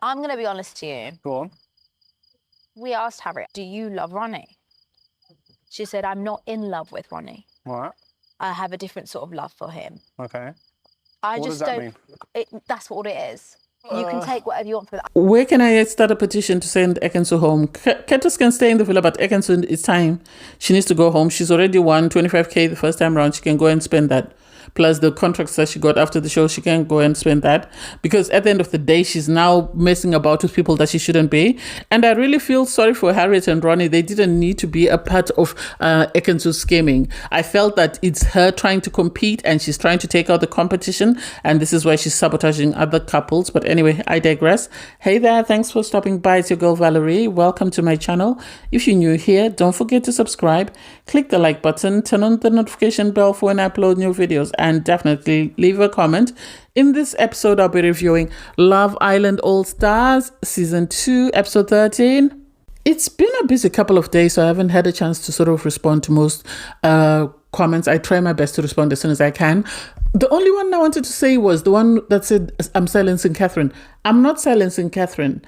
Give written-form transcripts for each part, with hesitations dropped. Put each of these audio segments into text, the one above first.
I'm going to be honest to you. Go on. We asked Harriet, do you love Ronnie? She said, I'm not in love with Ronnie. Right. I have a different sort of love for him. Okay. I What just does that don't. mean? That's what it is. You can take whatever you want for that. Where can I start a petition to send Ekin-su home? Ketos can stay in the villa, but Ekin-su, it's time. She needs to go home. She's already won 25K the first time around. She can go and spend that. Plus the contracts that she got after the show, she can go and spend that. Because at the end of the day, she's now messing about with people that she shouldn't be. And I really feel sorry for Harriet and Ronnie. They didn't need to be a part of Ekin-su's scheming. I felt that it's her trying to compete and she's trying to take out the competition. And this is why she's sabotaging other couples. But anyway, I digress. Hey there, thanks for stopping by. It's your girl Valerie. Welcome to my channel. If you're new here, don't forget to subscribe. Click the like button, turn on the notification bell for when I upload new videos, and definitely leave a comment. In this episode, I'll be reviewing Love Island All Stars Season 2, Episode 13. It's been a busy couple of days, so I haven't had a chance to sort of respond to most comments. I try my best to respond as soon as I can. The only one I wanted to say was the one that said, I'm silencing Catherine. I'm not silencing Catherine.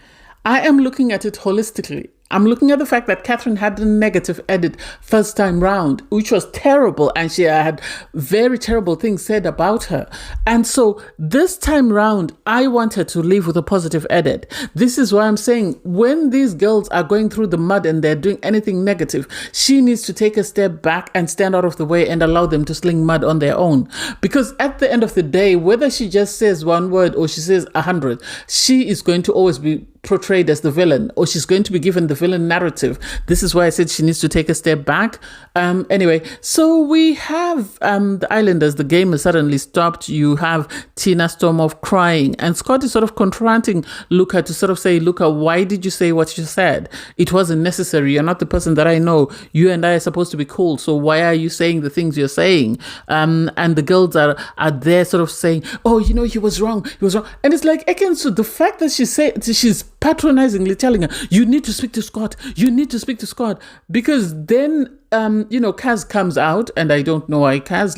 I am looking at it holistically. I'm looking at the fact that Catherine had a negative edit first time round, which was terrible, and she had very terrible things said about her. And so this time round, I want her to leave with a positive edit. This is why I'm saying when these girls are going through the mud and they're doing anything negative, she needs to take a step back and stand out of the way and allow them to sling mud on their own. Because at the end of the day, whether she just says one word or she says 100, she is going to always be portrayed as the villain, or she's going to be given the villain narrative. This is why I said she needs to take a step back. Anyway, so we have the Islanders. The game has suddenly stopped. You have Tina storm off crying, and Scott is sort of confronting Luca to sort of say, Luca, why did you say what you said? It wasn't necessary. You're not the person that I know. You and I are supposed to be cool, so why are you saying the things you're saying? And the girls are there sort of saying, oh, you know, he was wrong. And it's like, Ekin-su, the fact that she's patronizingly telling her, you need to speak to Scott, because then Kaz comes out, and I don't know why Kaz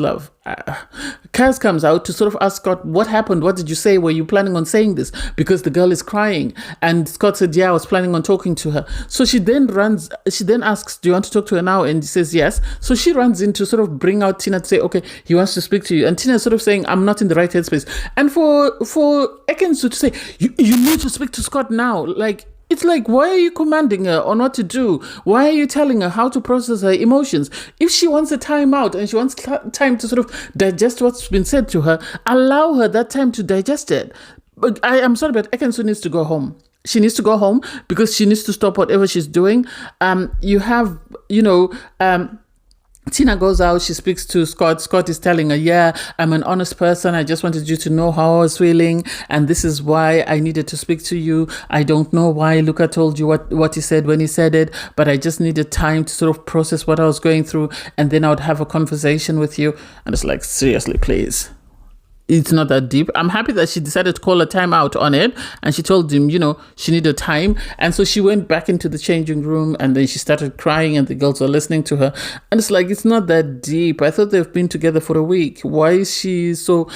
comes out to sort of ask Scott, what happened? What did you say? Were you planning on saying this? Because the girl is crying. And Scott said, yeah, I was planning on talking to her. So she then asks, do you want to talk to her now? And he says, yes. So she runs in to sort of bring out Tina to say, okay, he wants to speak to you. And Tina is sort of saying, I'm not in the right headspace. And for Ekin-su to say, you need to speak to Scott now. Like, it's like, why are you commanding her on what to do? Why are you telling her how to process her emotions? If she wants a time out and she wants time to sort of digest what's been said to her, allow her that time to digest it. But I am sorry, but Ekin-su needs to go home. She needs to go home because she needs to stop whatever she's doing. Tina goes out, she speaks to Scott. Scott is telling her, yeah, I'm an honest person. I just wanted you to know how I was feeling. And this is why I needed to speak to you. I don't know why Luca told you what he said when he said it, but I just needed time to sort of process what I was going through. And then I would have a conversation with you. And it's like, seriously, please. It's not that deep. I'm happy that she decided to call a time out on it, and she told him, she needed time. And so she went back into the changing room, and then she started crying, and the girls were listening to her. And it's like, it's not that deep. I thought they've been together for a week. Why is she so...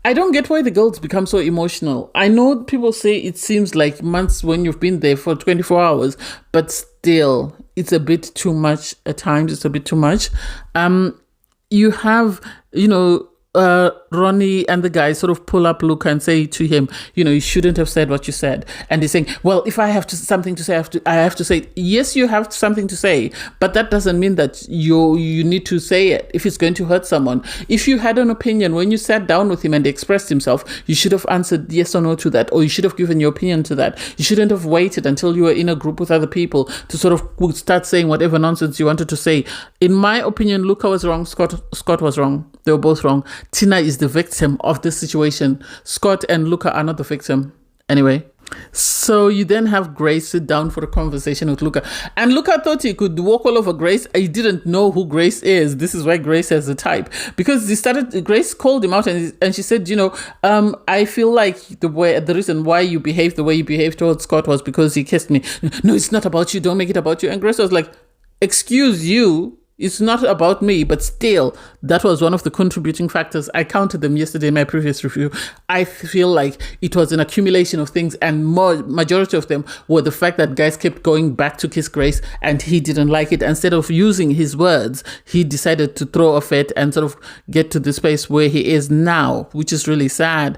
I don't get why the girls become so emotional. I know people say it seems like months when you've been there for 24 hours, but still, it's a bit too much at times. It's a bit too much. You have, Ronnie and the guys sort of pull up Luca and say to him, you shouldn't have said what you said. And he's saying, well, if I have something to say, I have to say it. Yes, you have something to say, but that doesn't mean that you need to say it if it's going to hurt someone. If you had an opinion when you sat down with him and expressed himself, you should have answered yes or no to that, or you should have given your opinion to that. You shouldn't have waited until you were in a group with other people to sort of start saying whatever nonsense you wanted to say. In my opinion, Luca was wrong, Scott was wrong. They were both wrong. Tina is the victim of this situation. Scott and Luca are not the victim. Anyway, so you then have Grace sit down for a conversation with Luca. And Luca thought he could walk all over Grace. He didn't know who Grace is. This is why Grace has a type. Because Grace called him out and she said, I feel like the reason why you behaved the way you behaved towards Scott was because he kissed me. No, it's not about you. Don't make it about you. And Grace was like, excuse you. It's not about me, but still, that was one of the contributing factors. I counted them yesterday in my previous review. I feel like it was an accumulation of things, and majority of them were the fact that guys kept going back to kiss Grace, and he didn't like it. Instead of using his words, he decided to throw a fit and sort of get to the space where he is now, which is really sad.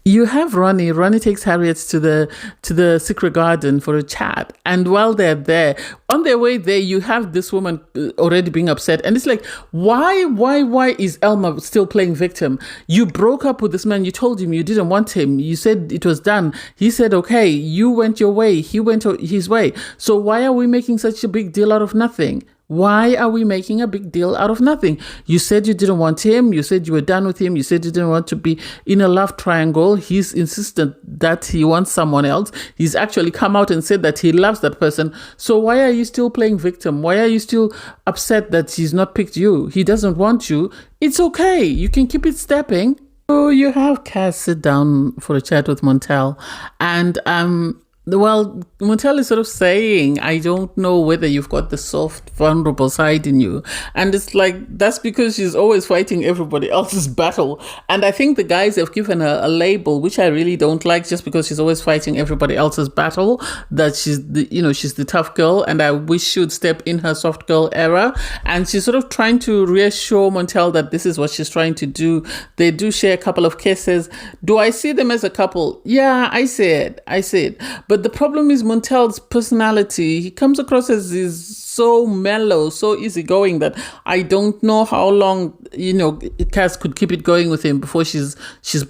You have Ronnie. Ronnie takes Harriet to the secret garden for a chat. And while they're there, on their way there, you have this woman already being upset. And it's like, why is Elma still playing victim? You broke up with this man. You told him you didn't want him. You said it was done. He said, okay, you went your way. He went his way. So why are we making such a big deal out of nothing? Why are we making a big deal out of nothing? You said you didn't want him. You said you were done with him. You said you didn't want to be in a love triangle. He's insistent that he wants someone else. He's actually come out and said that he loves that person. So why are you still playing victim? Why are you still upset that he's not picked you? He doesn't want you. It's okay. You can keep it stepping. So you have Cass sit down for a chat with Montel, and well, Montel is sort of saying, I don't know whether you've got the soft, vulnerable side in you. And it's like, that's because she's always fighting everybody else's battle. And I think the guys have given her a label, which I really don't like, just because she's always fighting everybody else's battle, that she's she's the tough girl. And I wish she would step in her soft girl era. And she's sort of trying to reassure Montel that this is what she's trying to do. They do share a couple of kisses. Do I see them as a couple? Yeah, I see it. But the problem is Montel's personality. He comes across as he's so mellow, so easygoing that I don't know how long, Cass could keep it going with him before she's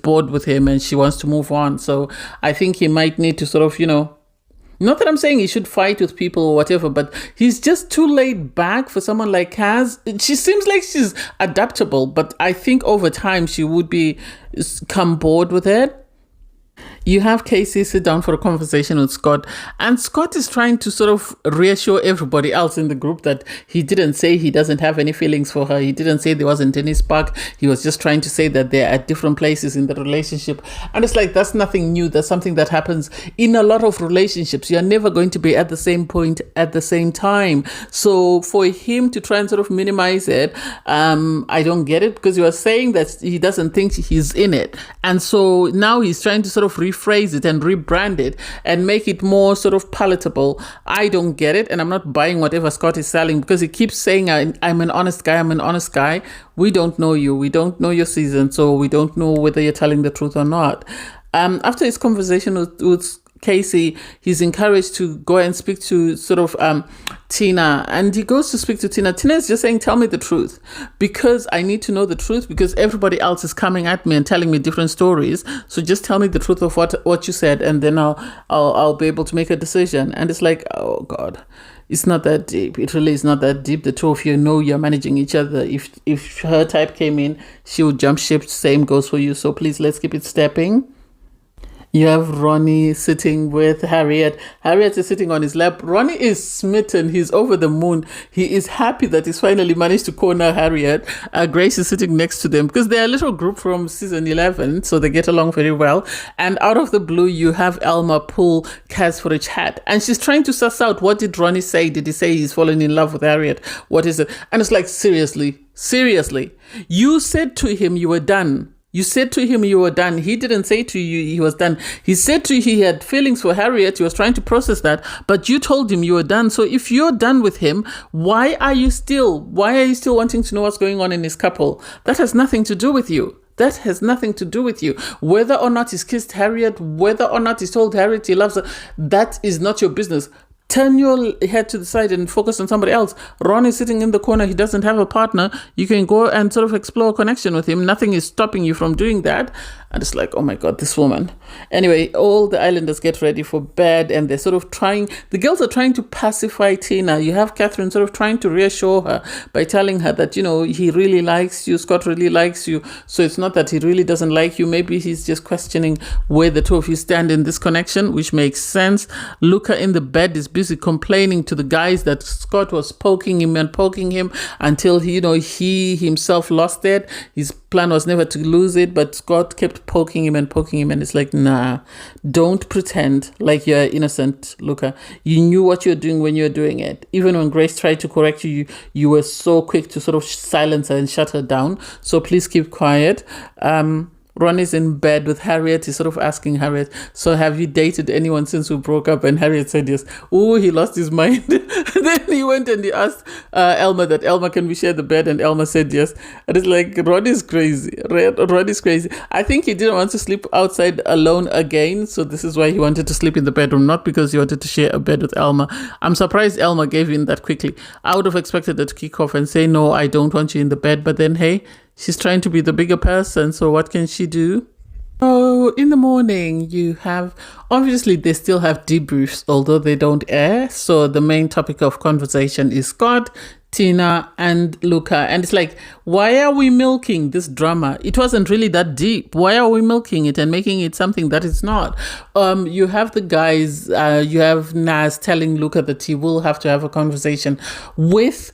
bored with him and she wants to move on. So I think he might need to sort of, not that I'm saying he should fight with people or whatever, but he's just too laid back for someone like Cass. She seems like she's adaptable, but I think over time she would come bored with it. You have Casey sit down for a conversation with Scott, and Scott is trying to sort of reassure everybody else in the group that he didn't say he doesn't have any feelings for her. He didn't say there wasn't any spark. He was just trying to say that they're at different places in the relationship. And it's like, that's nothing new. That's something that happens in a lot of relationships. You're never going to be at the same point at the same time. So for him to try and sort of minimize it, I don't get it, because you are saying that he doesn't think he's in it. And so now he's trying to sort of rephrase it and rebrand it and make it more sort of palatable. I don't get it, and I'm not buying whatever Scott is selling, because he keeps saying, I'm an honest guy. We don't know you. We don't know your season, so we don't know whether you're telling the truth or not. After his conversation with Casey, he's encouraged to go and speak to sort of Tina, and he goes to speak to Tina. Tina is just saying, tell me the truth, because I need to know the truth, because everybody else is coming at me and telling me different stories. So just tell me the truth of what you said, and then I'll be able to make a decision. And it's like, oh God, it's not that deep. It really is not that deep. The two of you know you're managing each other. If her type came in, she would jump ship. Same goes for you. So please, let's keep it stepping. You have Ronnie sitting with Harriet. Harriet is sitting on his lap. Ronnie is smitten. He's over the moon. He is happy that he's finally managed to corner Harriet. Grace is sitting next to them because they're a little group from season 11, so they get along very well. And out of the blue, you have Elma pull Cass for a chat. And she's trying to suss out, what did Ronnie say? Did he say he's fallen in love with Harriet? What is it? And it's like, seriously, you said to him you were done. You said to him you were done. He didn't say to you he was done. He said to you he had feelings for Harriet. He was trying to process that, but you told him you were done. So if you're done with him, why are you still wanting to know what's going on in his couple? That has nothing to do with you. That has nothing to do with you. Whether or not he's kissed Harriet, whether or not he's told Harriet he loves her, that is not your business. Turn your head to the side and focus on somebody else. Ron is sitting in the corner. He doesn't have a partner. You can go and sort of explore a connection with him. Nothing is stopping you from doing that. And it's like, oh my God, this woman. Anyway, all the islanders get ready for bed, and they're sort of the girls are trying to pacify Tina. You have Catherine sort of trying to reassure her by telling her that, he really likes you. Scott really likes you. So it's not that he really doesn't like you. Maybe he's just questioning where the two of you stand in this connection, which makes sense. Luca in the bed is busy complaining to the guys that Scott was poking him until he himself lost it. His plan was never to lose it, but Scott kept poking him, and it's like, nah, don't pretend like you're innocent, Luca. You knew what you're doing when you're doing it. Even when Grace tried to correct you, you were so quick to sort of silence her and shut her down. So please keep quiet. Ronnie's in bed with Harriet. He's sort of asking Harriet, so have you dated anyone since we broke up? And Harriet said yes. Oh, he lost his mind. Then he went and he asked Elma that, Elma, can we share the bed? And Elma said yes. And it's like, Ronnie's crazy. Ronnie's crazy. I think he didn't want to sleep outside alone again. So this is why he wanted to sleep in the bedroom, not because he wanted to share a bed with Elma. I'm surprised Elma gave in that quickly. I would have expected her to kick off and say, no, I don't want you in the bed. But then, hey, she's trying to be the bigger person, so what can she do? Oh, in the morning, you have, obviously, they still have debriefs, although they don't air. So the main topic of conversation is Scott, Tina, and Luca. And it's like, why are we milking this drama? It wasn't really that deep. Why are we milking it and making it something that it's not? You have the guys, you have Naz telling Luca that he will have to have a conversation with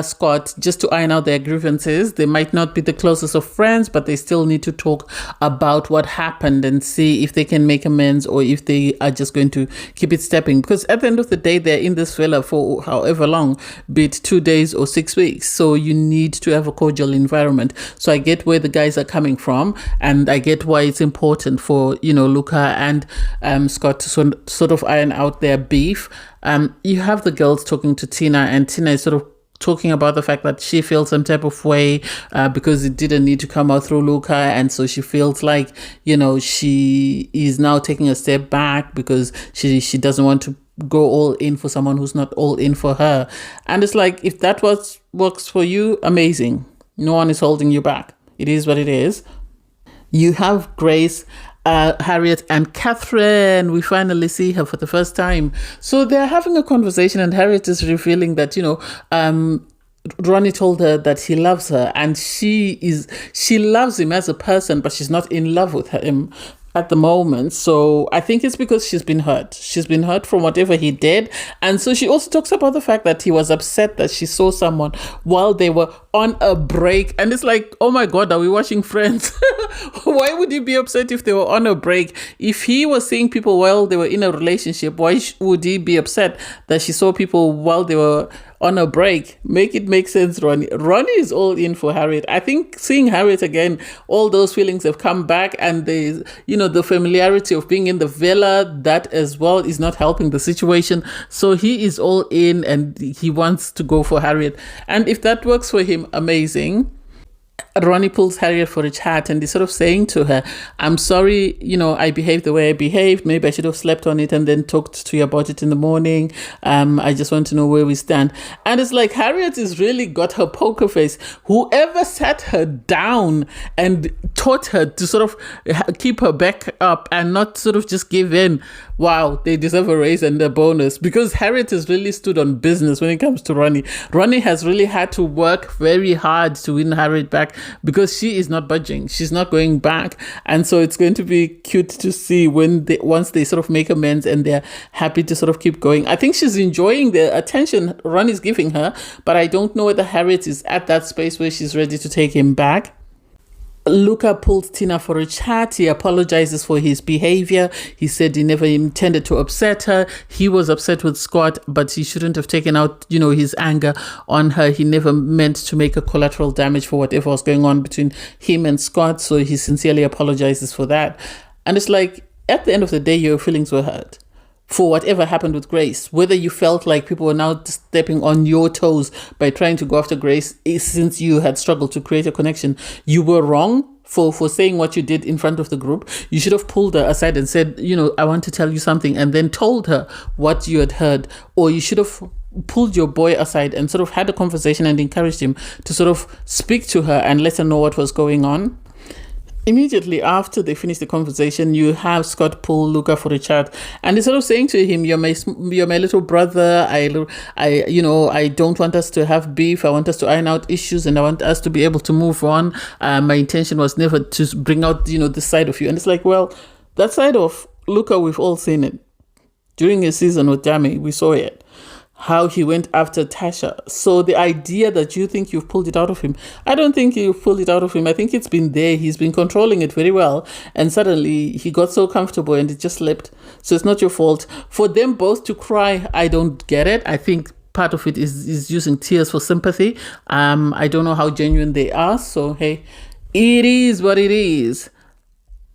Scott just to iron out their grievances. They might not be the closest of friends, but they still need to talk about what happened and see if they can make amends or if they are just going to keep it stepping. Because at the end of the day, they're in this villa for however long, be it 2 days or 6 weeks. So you need to have a cordial environment. So I get where the guys are coming from, and I get why it's important for, Luca and Scott to sort of iron out their beef. You have the girls talking to Tina, and Tina is sort of talking about the fact that she feels some type of way because it didn't need to come out through Luca, and so she feels like she is now taking a step back because she doesn't want to go all in for someone who's not all in for her. And it's like, if that works for you, amazing. No one is holding you back. It is what it is. You have Grace, Harriet, and Catherine. We finally see her for the first time. So they're having a conversation, and Harriet is revealing that, Ronnie told her that he loves her, and she loves him as a person, but she's not in love with him at the moment. So I think it's because she's been hurt. She's been hurt from whatever he did. And so she also talks about the fact that he was upset that she saw someone while they were on a break. And it's like, oh my God, are we watching Friends? Why would he be upset if they were on a break? If he was seeing people while they were in a relationship, why would he be upset that she saw people while they were on a break? Make it make sense, Ronnie. Ronnie is all in for Harriet. I think seeing Harriet again, all those feelings have come back, and there's, the familiarity of being in the villa, that as well is not helping the situation. So he is all in, and he wants to go for Harriet. And if that works for him, amazing. Ronnie pulls Harriet for a chat, and he's sort of saying to her, I'm sorry, I behaved the way I behaved. Maybe I should have slept on it and then talked to you about it in the morning. I just want to know where we stand. And it's like, Harriet has really got her poker face. Whoever sat her down and taught her to sort of keep her back up and not sort of just give in, wow, they deserve a raise and a bonus, because Harriet has really stood on business when it comes to Ronnie. Ronnie has really had to work very hard to win Harriet back, because she is not budging. She's not going back. And so it's going to be cute to see once they sort of make amends and they're happy to sort of keep going. I think she's enjoying the attention Ronnie's giving her, but I don't know whether Harriet is at that space where she's ready to take him back. Luca pulls Tina for a chat. He apologizes for his behavior. He said he never intended to upset her. He was upset with Scott, but he shouldn't have taken out, his anger on her. He never meant to make a collateral damage for whatever was going on between him and Scott. So he sincerely apologizes for that. And it's like, at the end of the day, your feelings were hurt for whatever happened with Grace. Whether you felt like people were now stepping on your toes by trying to go after Grace since you had struggled to create a connection, you were wrong for saying what you did in front of the group. You should have pulled her aside and said, I want to tell you something, and then told her what you had heard. Or you should have pulled your boy aside and sort of had a conversation and encouraged him to sort of speak to her and let her know what was going on. Immediately after they finish the conversation, you have Scott pull Luca for a chat, and he's sort of saying to him, "You're my little brother. I don't want us to have beef. I want us to iron out issues, and I want us to be able to move on. My intention was never to bring out, this side of you." And it's like, well, that side of Luca, we've all seen it during his season with Jamie. We saw it. how he went after Tasha. So the idea that you think you've pulled it out of him, I don't think you've pulled it out of him. I think it's been there. He's been controlling it very well. And suddenly he got so comfortable and it just slipped. So it's not your fault. For them both to cry, I don't get it. I think part of it is using tears for sympathy. I don't know how genuine they are. So, hey, it is what it is.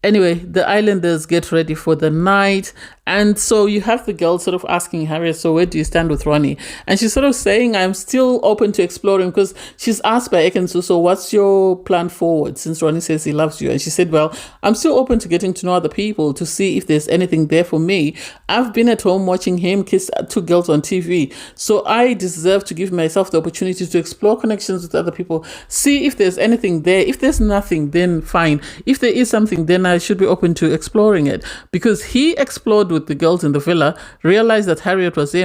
Anyway, the islanders get ready for the night. And so you have the girl sort of asking Harriet, so where do you stand with Ronnie? And she's sort of saying, I'm still open to exploring, because she's asked by Ekin-su, so what's your plan forward since Ronnie says he loves you? And she said, well, I'm still open to getting to know other people to see if there's anything there for me. I've been at home watching him kiss two girls on TV. So I deserve to give myself the opportunity to explore connections with other people, see if there's anything there. If there's nothing, then fine. If there is something, then I should be open to exploring it. Because he explored with the girls in the villa, realized that Harriet was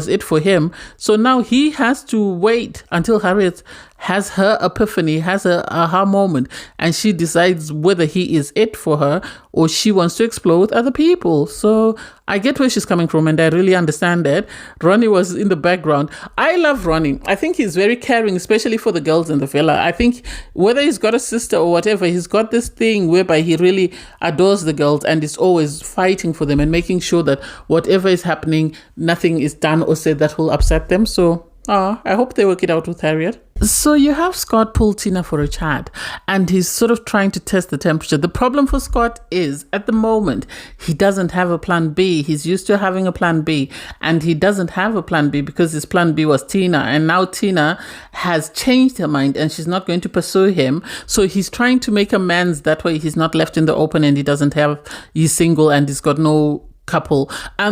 it for him. So now he has to wait until Harriet has her epiphany, has her aha moment, and she decides whether he is it for her or she wants to explore with other people. So I get where she's coming from and I really understand it. Ronnie was in the background. I love Ronnie. I think he's very caring, especially for the girls in the villa. I think whether he's got a sister or whatever, he's got this thing whereby he really adores the girls and is always fighting for them and making sure that whatever is happening, nothing is done or said that will upset them. So I hope they work it out with Harriet. So you have Scott pull Tina for a chat and he's sort of trying to test the temperature. The problem for Scott is at the moment, he doesn't have a plan B. He's used to having a plan B and he doesn't have a plan B because his plan B was Tina. And now Tina has changed her mind and she's not going to pursue him. So he's trying to make amends. That way he's not left in the open and he's single and he's got no couple.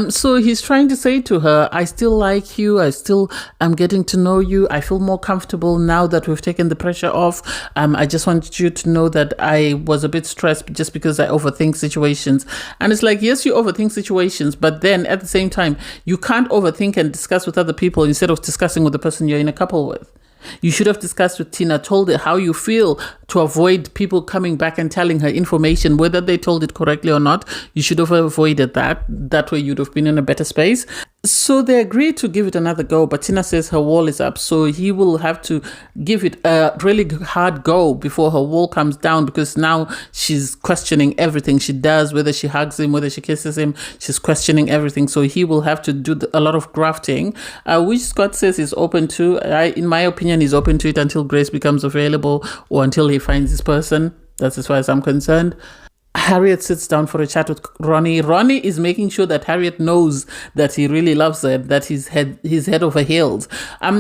So he's trying to say to her, I still like you. I still am getting to know you. I feel more comfortable now that we've taken the pressure off. I just want you to know that I was a bit stressed just because I overthink situations. And it's like, yes, you overthink situations, but then at the same time, you can't overthink and discuss with other people instead of discussing with the person you're in a couple with. You should have discussed with Tina, told her how you feel to avoid people coming back and telling her information, whether they told it correctly or not. You should have avoided that. That way you'd have been in a better space. So they agreed to give it another go, but Tina says her wall is up. So he will have to give it a really hard go before her wall comes down, because now she's questioning everything she does, whether she hugs him, whether she kisses him, she's questioning everything. So he will have to do a lot of grafting, which Scott says he's open to. In my opinion, he's open to it until Grace becomes available or until he finds his person. That's as far as I'm concerned. Harriet sits down for a chat with Ronnie. Ronnie is making sure that Harriet knows that he really loves her, that he's head over heels.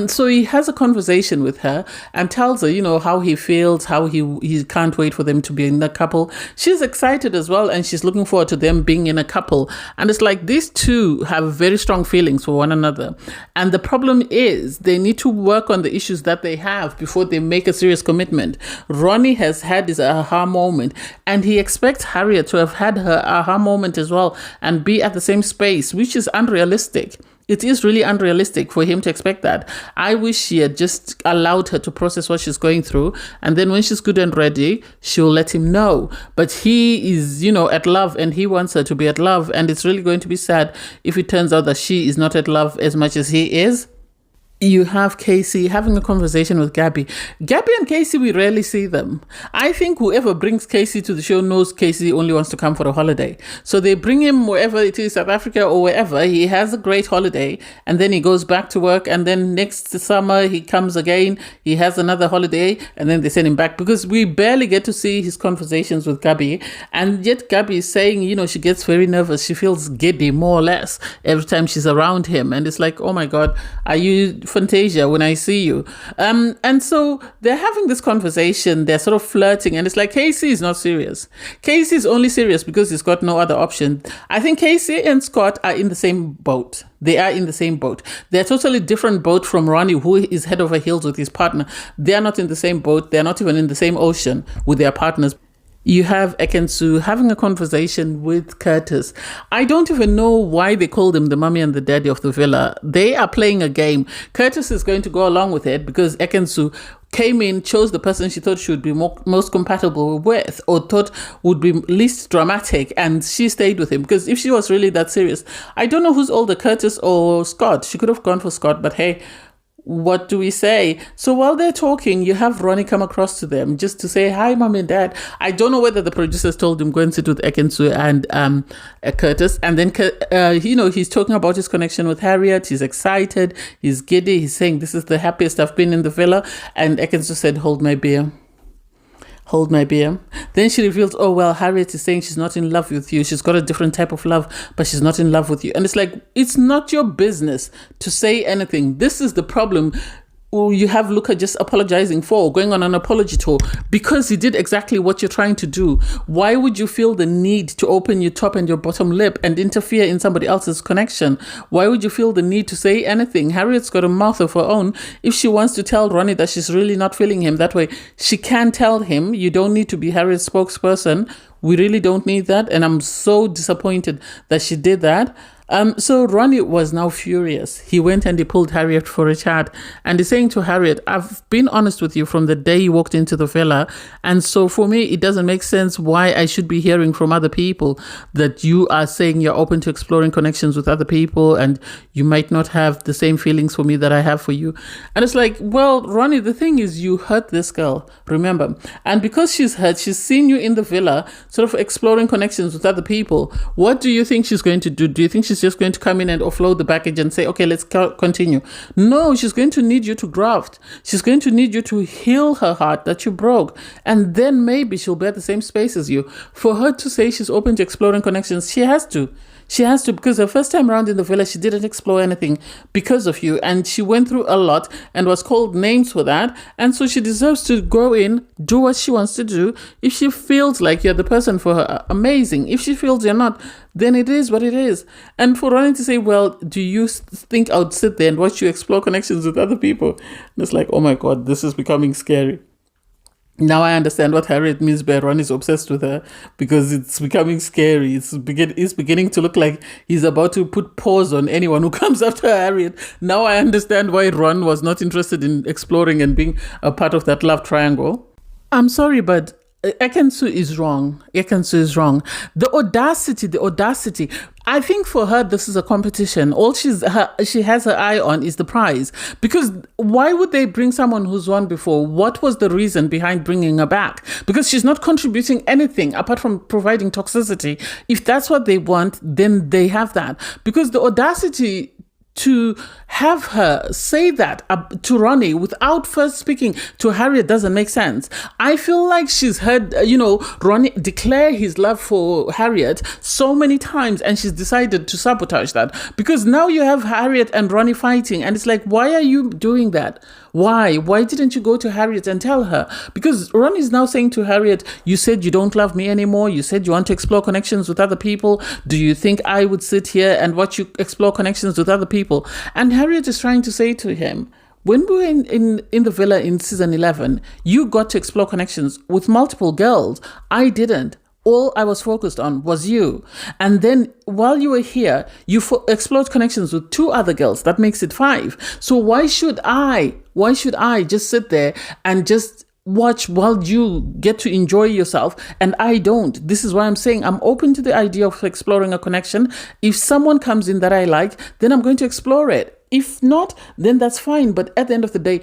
So he has a conversation with her and tells her, how he feels, how he can't wait for them to be in a couple. She's excited as well, and she's looking forward to them being in a couple. And it's like these two have very strong feelings for one another. And the problem is they need to work on the issues that they have before they make a serious commitment. Ronnie has had his aha moment, and he expects Harriet to have had her aha moment as well and be at the same space, which is unrealistic. It is really unrealistic for him to expect that. I wish she had just allowed her to process what she's going through, and then when she's good and ready, she'll let him know. But he is, at love, and he wants her to be at love, and it's really going to be sad if it turns out that she is not at love as much as he is. You have Casey having a conversation with Gabby. Gabby and Casey, we rarely see them. I think whoever brings Casey to the show knows Casey only wants to come for a holiday. So they bring him wherever it is, South Africa or wherever. He has a great holiday and then he goes back to work, and then next summer he comes again. He has another holiday and then they send him back, because we barely get to see his conversations with Gabby. And yet Gabby is saying, she gets very nervous. She feels giddy, more or less, every time she's around him. And it's like, oh my God, are you Fantasia when I see you? And so they're having this conversation, they're sort of flirting, and it's like Casey is not serious. Casey is only serious because he's got no other option. I think Casey and Scott are in the same boat. They are in the same boat. They're totally different boat from Ronnie, who is head over heels with his partner. They are not in the same boat. They're not even in the same ocean with their partners. You have Ekin-su having a conversation with Curtis. I don't even know why they called him the mummy and the daddy of the villa. They are playing a game. Curtis is going to go along with it because Ekin-su came in, chose the person she thought she would be most compatible with or thought would be least dramatic, and she stayed with him. Because if she was really that serious, I don't know who's older, Curtis or Scott. She could have gone for Scott, but hey, what do we say? So while they're talking, you have Ronnie come across to them just to say, hi, mom and dad. I don't know whether the producers told him, go and sit with Ekin-su and Curtis. And then, he's talking about his connection with Harriet. He's excited. He's giddy. He's saying, this is the happiest I've been in the villa. And Ekin-su said, hold my beer. Hold my beer. Then she reveals, oh, well, Harriet is saying she's not in love with you. She's got a different type of love, but she's not in love with you. And it's like, it's not your business to say anything. This is the problem. You have Luca just apologizing for, going on an apology tour because he did exactly what you're trying to do. Why would you feel the need to open your top and your bottom lip and interfere in somebody else's connection? Why would you feel the need to say anything? Harriet's got a mouth of her own. If she wants to tell Ronnie that she's really not feeling him that way, she can tell him. You don't need to be Harriet's spokesperson. We really don't need that. And I'm so disappointed that she did that. So Ronnie was now furious. He went and he pulled Harriet for a chat and he's saying to Harriet, I've been honest with you from the day you walked into the villa. And so for me, it doesn't make sense why I should be hearing from other people that you are saying you're open to exploring connections with other people and you might not have the same feelings for me that I have for you. And it's like, well, Ronnie, the thing is you hurt this girl, remember? And because she's hurt, she's seen you in the villa sort of exploring connections with other people. What do you think she's going to do? Do you think she's just going to come in and offload the baggage and say, okay, let's continue? No, she's going to need you to graft. She's going to need you to heal her heart that you broke. And then maybe she'll be at the same space as you. For her to say she's open to exploring connections, she has to. She has to, because the first time around in the villa, she didn't explore anything because of you. And she went through a lot and was called names for that. And so she deserves to go in, do what she wants to do. If she feels like you're the person for her, amazing. If she feels you're not, then it is what it is. And for Ronnie to say, well, do you think I would sit there and watch you explore connections with other people? And it's like, oh my God, this is becoming scary. Now I understand what Harriet means by Ron is obsessed with her, because it's becoming scary. It's beginning to look like he's about to put pause on anyone who comes after Harriet. Now I understand why Ron was not interested in exploring and being a part of that love triangle. I'm sorry, but Ekin-su is wrong. Ekin-su is wrong. The audacity. I think for her, this is a competition. All she has her eye on is the prize. Because why would they bring someone who's won before? What was the reason behind bringing her back? Because she's not contributing anything apart from providing toxicity. If that's what they want, then they have that. Because the audacity to have her say that to Ronnie without first speaking to Harriet doesn't make sense. I feel like she's heard, Ronnie declare his love for Harriet so many times and she's decided to sabotage that. Because now you have Harriet and Ronnie fighting and it's like, why are you doing that? Why? Why didn't you go to Harriet and tell her? Because Ronnie is now saying to Harriet, you said you don't love me anymore. You said you want to explore connections with other people. Do you think I would sit here and watch you explore connections with other people? And Harriet is trying to say to him, when we were in the villa in season 11, you got to explore connections with multiple girls. I didn't. All I was focused on was you. And then while you were here, you explored connections with 2 other girls. That makes it 5. So why should I just sit there and just watch while you get to enjoy yourself and I don't? This is why I'm saying I'm open to the idea of exploring a connection. If someone comes in that I like, then I'm going to explore it. If not, then that's fine. But at the end of the day,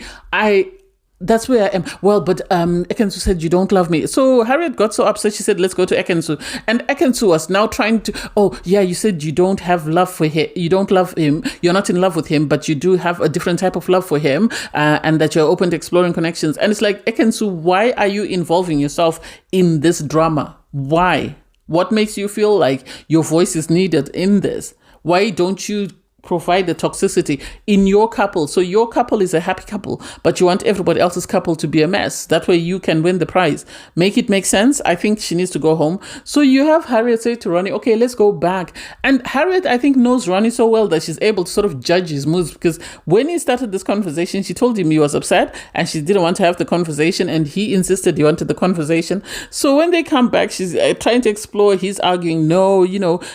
that's where I am. Well, but Ekin-su said you don't love me. So Harriet got so upset, she said, let's go to Ekin-su. And Ekin-su was now trying to, oh, yeah, you said you don't have love for him. You don't love him. You're not in love with him, but you do have a different type of love for him and that you're open to exploring connections. And it's like, Ekin-su, why are you involving yourself in this drama? Why? What makes you feel like your voice is needed in this? Why don't you provide the toxicity in your couple. So your couple is a happy couple, but you want everybody else's couple to be a mess. That way you can win the prize. Make it make sense. I think she needs to go home. So you have Harriet say to Ronnie, okay, let's go back. And Harriet, I think, knows Ronnie so well that she's able to sort of judge his moods, because when he started this conversation, she told him he was upset and she didn't want to have the conversation, and he insisted he wanted the conversation. So when they come back, she's trying to explore. He's arguing, no,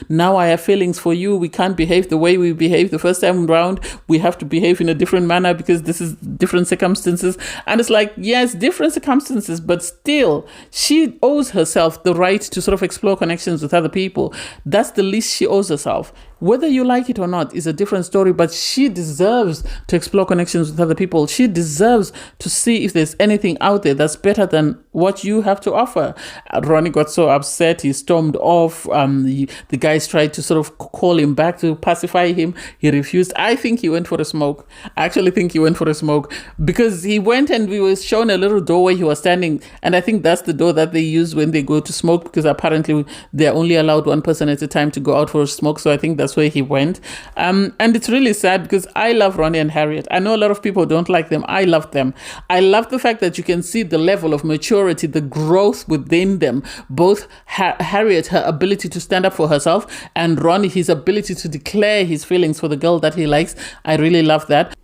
now I have feelings for you. We can't behave the way we behaved the first time round. We have to behave in a different manner because this is different circumstances. And it's like, yes, different circumstances, but still she owes herself the right to sort of explore connections with other people. That's the least she owes herself. Whether you like it or not is a different story, but she deserves to explore connections with other people. She deserves to see if there's anything out there that's better than what you have to offer. Ronnie got so upset, he stormed off. The guys tried to sort of call him back to pacify him. He refused. I think he went for a smoke. I actually think he went for a smoke, because he went and we were shown a little door where he was standing. And I think that's the door that they use when they go to smoke, because apparently they're only allowed one person at a time to go out for a smoke. So I think that's where he went. And it's really sad because I love Ronnie and Harriet. I know a lot of people don't like them. I love them. I love the fact that you can see the level of maturity, the growth within them. Both Harriet, her ability to stand up for herself, and Ronnie, his ability to declare his feelings for the girl that he likes. I really love that.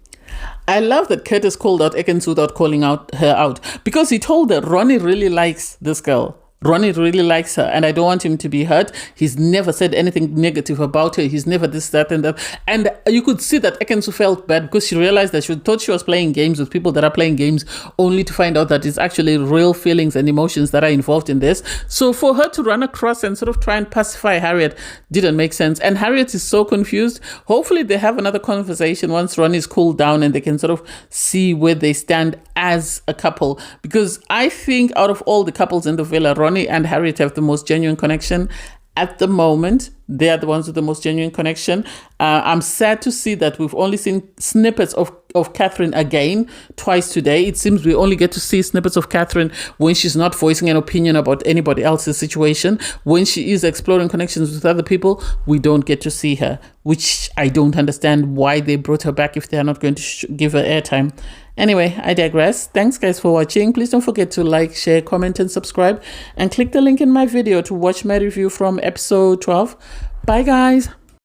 I love that Curtis called out Ekin-su without calling her out, because he told her Ronnie really likes this girl. Ronnie really likes her, and I don't want him to be hurt. He's never said anything negative about her. He's never this, that, and that. And you could see that Ekin-su felt bad because she realized that she thought she was playing games with people that are playing games, only to find out that it's actually real feelings and emotions that are involved in this. So for her to run across and sort of try and pacify Harriet didn't make sense. And Harriet is so confused. Hopefully they have another conversation once Ronnie's cooled down and they can sort of see where they stand as a couple. Because I think out of all the couples in the villa, Ronnie and Harriet have the most genuine connection at the moment. They are the ones with the most genuine connection. I'm sad to see that we've only seen snippets of Catherine again twice today. It seems we only get to see snippets of Catherine when she's not voicing an opinion about anybody else's situation. When she is exploring connections with other people, we don't get to see her, which I don't understand why they brought her back if they're not going to give her airtime. Anyway, I digress. Thanks guys for watching. Please don't forget to like, share, comment, and subscribe. And click the link in my video to watch my review from episode 12. Bye guys.